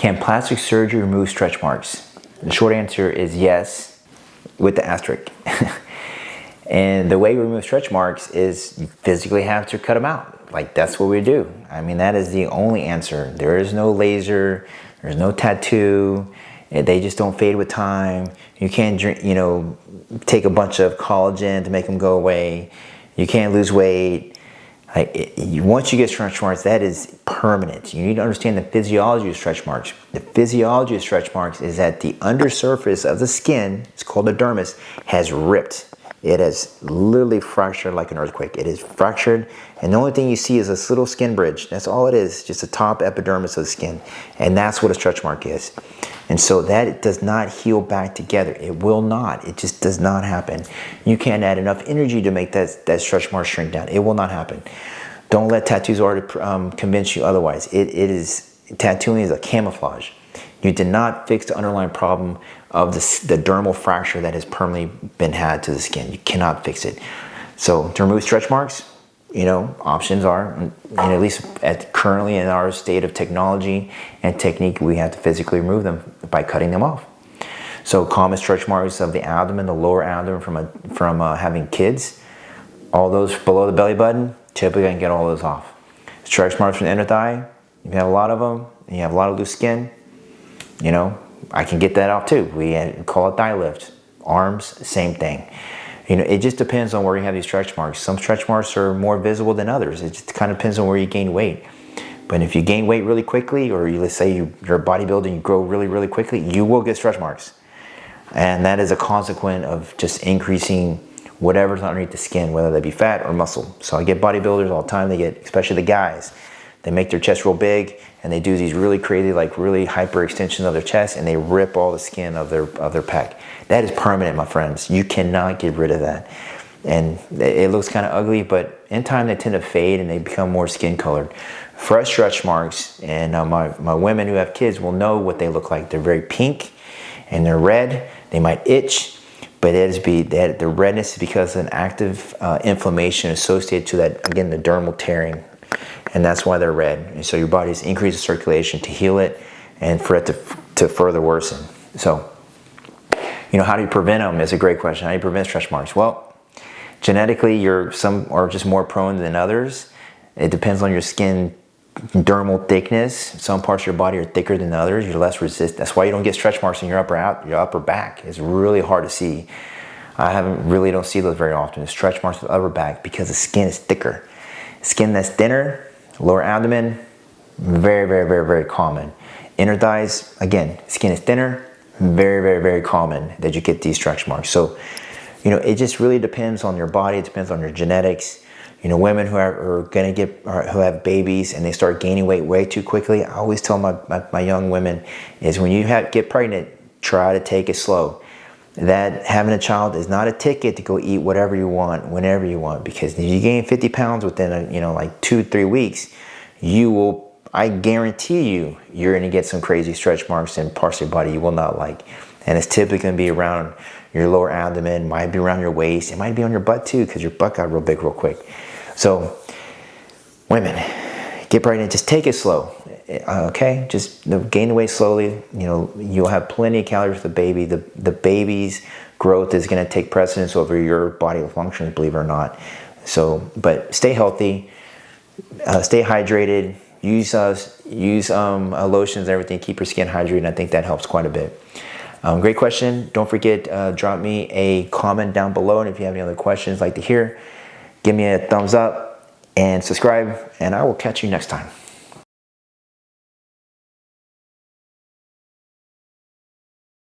Can plastic surgery remove stretch marks? The short answer is yes, with the asterisk. And the way we remove stretch marks is you physically have to cut them out. Like, that's what we do. I mean, that is the only answer. There is no laser, there's no tattoo. They just don't fade with time. You can't drink, take a bunch of collagen to make them go away. You can't lose weight. Once you get stretch marks, that is permanent. You need to understand the physiology of stretch marks. The physiology of stretch marks is that the undersurface of the skin, it's called the dermis, has ripped. It has literally fractured like an earthquake. It is fractured, and the only thing you see is this little skin bridge. That's all it is, just the top epidermis of the skin. And that's what a stretch mark is. And so that does not heal back together. It will not. It just does not happen. You can't add enough energy to make that stretch mark shrink down. It will not happen. Don't let tattoos already convince you otherwise. Tattooing is a camouflage. You did not fix the underlying problem of the dermal fracture that has permanently been had to the skin. You cannot fix it. So to remove stretch marks, options are, and at least currently in our state of technology and technique, we have to physically remove them by cutting them off. So common stretch marks of the abdomen, the lower abdomen from having kids, all those below the belly button, typically I can get all those off. Stretch marks from the inner thigh, you have a lot of them, and you have a lot of loose skin, I can get that off too. We call it thigh lift. Arms, same thing. It just depends on where you have these stretch marks. Some stretch marks are more visible than others. It just kind of depends on where you gain weight. But if you gain weight really quickly, or let's say you're a bodybuilder and you grow really, really quickly, you will get stretch marks. And that is a consequence of just increasing whatever's underneath the skin, whether that be fat or muscle. So I get bodybuilders all the time, especially the guys, they make their chest real big and they do these really crazy, really hyper extensions of their chest, and they rip all the skin of their pec. That is permanent, my friends. You cannot get rid of that. And it looks kind of ugly, but in time they tend to fade and they become more skin colored. Fresh stretch marks, and my women who have kids will know what they look like. They're very pink and they're red. They might itch, but the redness is because of an active inflammation associated to that, again, the dermal tearing. And that's why they're red. And so your body's increased circulation to heal it and for it to further worsen. So, how do you prevent them is a great question. How do you prevent stretch marks? Well, genetically, some are just more prone than others. It depends on your skin dermal thickness. Some parts of your body are thicker than others. You're less resistant. That's why you don't get stretch marks in your upper back. It's really hard to see. Really don't see those very often. The stretch marks of the upper back because the skin is thicker. Skin that's thinner, lower abdomen, very, very, very, very common. Inner thighs, again, skin is thinner, very, very, very common that you get these stretch marks. So, it just really depends on your body. It depends on your genetics. Women who have babies and they start gaining weight way too quickly, I always tell my young women is when you get pregnant, try to take it slow. That having a child is not a ticket to go eat whatever you want, whenever you want, because if you gain 50 pounds within 2-3 weeks, I guarantee you're going to get some crazy stretch marks in parts of your body you will not like. And it's typically going to be around your lower abdomen, might be around your waist, it might be on your butt too, because your butt got real big real quick. So, women, get pregnant, just take it slow. Okay, just gain the weight slowly. You'll have plenty of calories for the baby. The baby's growth is going to take precedence over your body functions, believe it or not. So, but stay healthy, stay hydrated. Use lotions and everything. Keep your skin hydrated. And I think that helps quite a bit. Great question. Don't forget, drop me a comment down below, and if you have any other questions like to hear, give me a thumbs up and subscribe, and I will catch you next time.